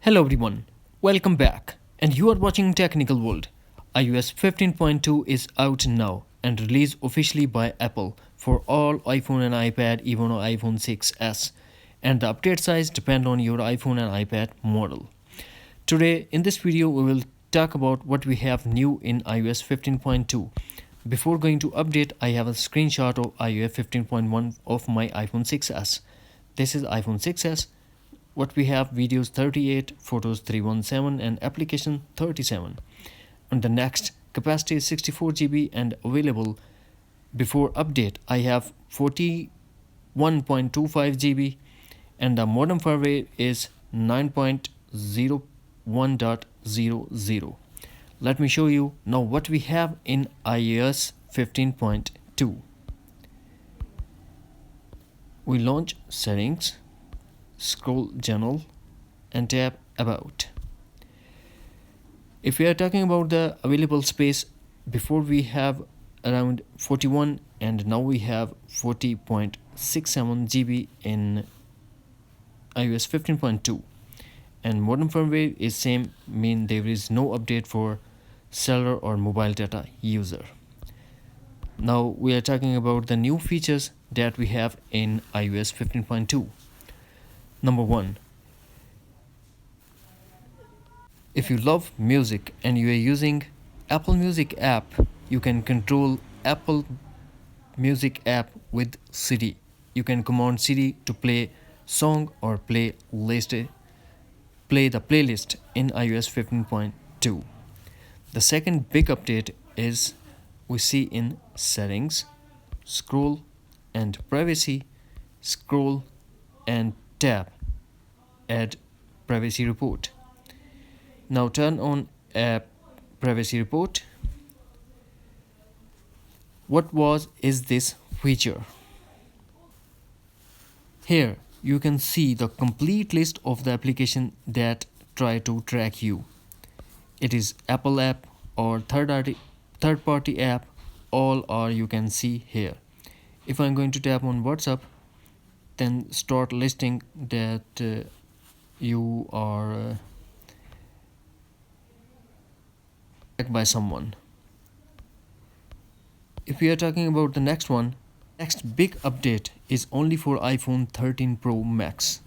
Hello everyone, welcome back, and you are watching Technical World. iOS 15.2 is out now and released officially by Apple for all iPhone and iPad, even on iPhone 6s, and the update size depend on your iPhone and iPad model. Today in this video we will talk about what we have new in iOS 15.2. Before going to update, I have a screenshot of iOS 15.1 of my iPhone 6s. This is iPhone 6s. What we have: videos 38, photos 317, and application 37. And the next, capacity is 64 GB and available. Before update, I have 41.25 GB and the modem firmware is 9.01.00. Let me show you now what we have in iOS 15.2. We launch settings, scroll general and tap about. If we are talking about the available space, before we have around 41 and now we have 40.67 GB in iOS 15.2, and modern firmware is same, mean there is no update for cellular or mobile data user. Now we are talking about the new features that we have in iOS 15.2. Number 1. If you love music and you are using Apple Music app, you can control Apple Music app with Cydia. You can command Cydia to play song or play the playlist in iOS 15.2. The second big update is we see in settings, scroll and privacy, scroll and tab, add privacy report. Now turn on app privacy report. What is this feature? Here you can see the complete list of the application that try to track you. It is Apple app or third party app, all are you can see here. If I'm going to tap on WhatsApp, then start listing that you are tracked by someone. If we are talking about the next one, next big update is only for iPhone 13 Pro Max.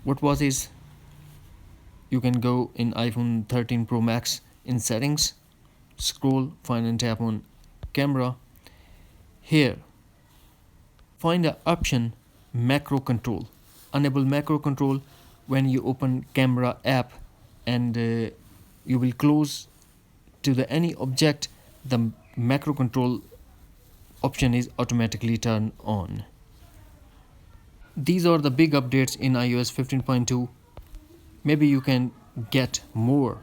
What was is, you can go in iPhone 13 Pro Max in settings, scroll, find and tap on camera. Here find the option macro control. Enable macro control when you open camera app and you will close to the any object, the macro control option is automatically turned on. These are the big updates in iOS 15.2. Maybe you can get more.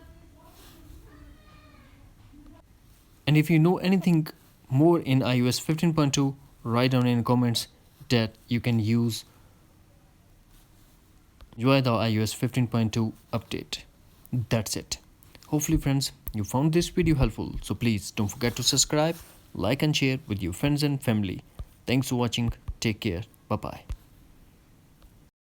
And if you know anything more in iOS 15.2, write down in comments that you can use. Enjoy the iOS 15.2 update. That's it. Hopefully friends, you found this video helpful, so please don't forget to subscribe, like and share with your friends and family. Thanks for watching. Take care. Bye bye.